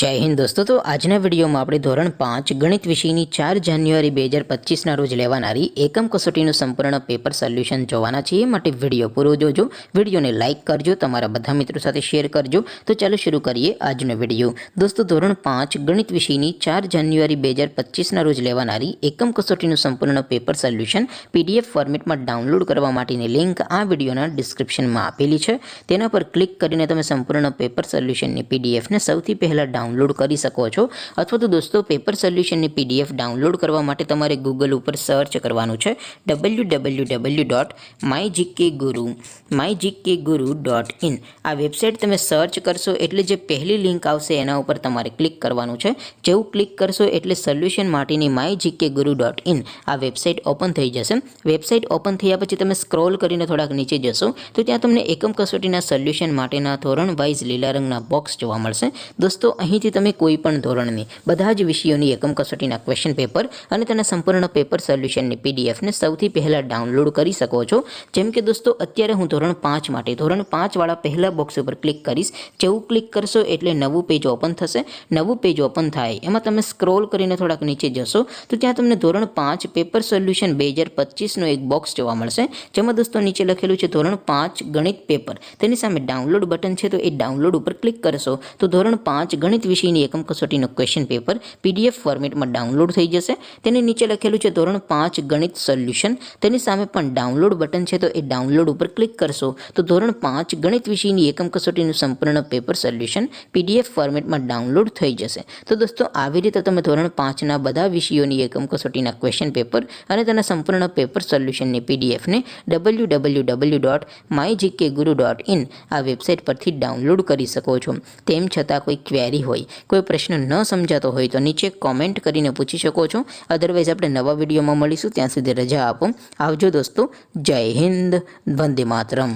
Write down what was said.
जय हिंद दोस्तों। तो आजना विडियो में આપણે ધોરણ 5 ગણિત વિષયની 4 જાન્યુઆરી 2025 ના રોજ લેવાનારી એકમ કસોટીનું સંપૂર્ણ પેપર સોલ્યુશન જોવાના છીએ। માટે વિડિયો પૂરો જોજો, વિડિયોને લાઈક કરજો, તમારા બધા મિત્રો સાથે શેર કરજો। તો ચાલો શરૂ કરીએ આજનો વિડિયો। દોસ્તો ધોરણ 5 ગણિત વિષયની 4 જાન્યુઆરી 2025 ના રોજ લેવાનારી એકમ કસોટીનું સંપૂર્ણ પેપર સોલ્યુશન PDF ફોર્મેટમાં ડાઉનલોડ કરવા માટેની લિંક આ વિડિયોના ડિસ્ક્રિપ્શનમાં આપેલી છે। તેના પર ક્લિક કરીને તમે સંપૂર્ણ પેપર સોલ્યુશનની PDF ને સૌથી પહેલા डाउनलॉड कर सको छो। अथवा तो दोस्तों पेपर सोल्यूशन PDF डाउनलॉड करवा माटे तमारे गूगल पर सर्च करवानुं छे www.mygkguru.in। आ वेबसाइट तमे सर्च करशो एटले जे पहली लिंक आवशे एना उपर तमारे क्लिक करवानुं छे। जेवुं क्लिक करशो एटले सोल्यूशन माटेनी mygkguru.in आ वेबसाइट ओपन थई जशे। वेबसाइट ओपन थया पछी तमे स्क्रॉल करीने थोड़ाक नीचे जशो तो त्यां तमने एकम कसोटीना सोल्यूशन माटेना धोरण वाइज लीला रंगना बॉक्स जोवा मळशे। दोस्तों અહીંથી તમે કોઈ પણ ધોરણની બધા જ વિષયોની એકમ કસોટીના ક્વેશ્ચન પેપર અને તેના સંપૂર્ણ પેપર સોલ્યુશનની PDF ને સૌથી પહેલા ડાઉનલોડ કરી શકો છો। જેમ કે દોસ્તો અત્યારે હું ધોરણ 5 માટે ધોરણ 5 વાળા પહેલા બોક્સ ઉપર ક્લિક કરીશ। જેવું ક્લિક કરશો એટલે નવું પેજ ઓપન થશે। નવું પેજ ઓપન થાય એમાં તમે સ્ક્રોલ કરીને થોડાક નીચે જશો તો ત્યાં તમને ધોરણ 5 પેપર સોલ્યુશન 2025 નો એક બોક્સ જોવા મળશે। જેમાં દોસ્તો નીચે લખેલું છે ધોરણ 5 ગણિત પેપર, તેની સામે ડાઉનલોડ બટન છે તો એ ડાઉનલોડ ઉપર ક્લિક કરશો તો ધોરણ 5 ગણિત વિષયની એકમ કસોટીનો ક્વેશ્ચન પેપર PDF ફોર્મેટમાં ડાઉનલોડ થઈ જશે। તેની નીચે લખેલું છે ધોરણ 5 ગણિત સોલ્યુશન, તેની સામે પણ ડાઉનલોડ બટન છે તો એ ડાઉનલોડ ઉપર ક્લિક કરશો તો ધોરણ 5 ગણિત વિષયની એકમ કસોટીનું સંપૂર્ણ પેપર સોલ્યુશન PDF ફોર્મેટમાં ડાઉનલોડ થઈ જશે। તો દોસ્તો આવી રીતે તમે ધોરણ 5 ના બધા વિષયોની એકમ કસોટીના ક્વેશ્ચન પેપર અને તેના સંપૂર્ણ પેપર સોલ્યુશનની PDF ને www.mygkguru.in આ વેબસાઇટ પરથી ડાઉનલોડ કરી શકો છો। તેમ છતાં કોઈ ક્વેરી હોય, कोई प्रश्न न समझातो होय तो नीचे कॉमेंट करीने पूछी शको छो। अदरवाइज आपणे नवा विडियोमां मळीशुं, त्यां सुधी रजा आपो। आवजो दोस्तों। जय हिंद, वंदे मातरम।